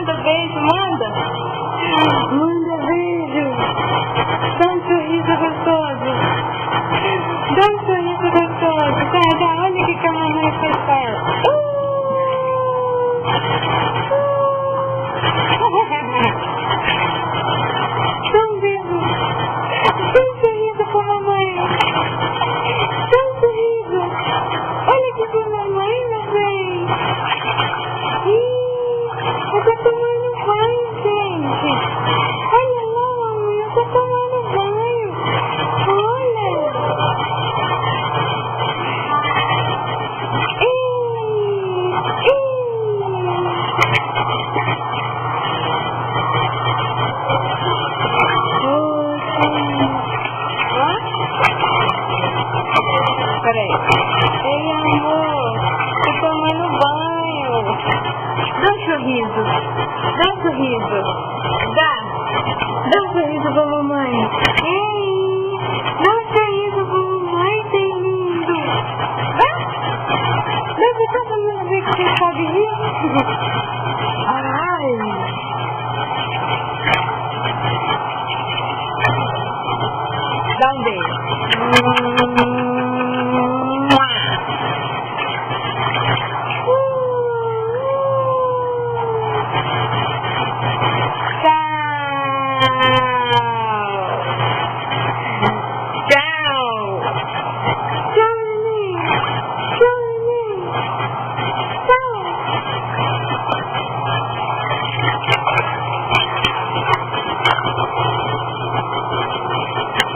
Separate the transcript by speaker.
Speaker 1: Manda beijo, manda. Manda beijo. Dá um sorriso gostoso. Dá um sorriso gostoso. Tá, olha o que a mamãe fez pra ela. Dá um beijo. Dá um sorriso pra mamãe. Dá um sorriso. Olha aqui pra mamãe, meu bem. Eu tô tomando banho, gente. Olha lá, mamãe, eu tô tomando banho. Olha. Peraí. Ei, amor, tô tomando banho. Dá um sorriso. Dá um sorriso. Dá um sorriso pra mamãe. Ei, dá um sorriso pra mamãe, tem lindo. Dá pra todo mundo ver que você sabe rir.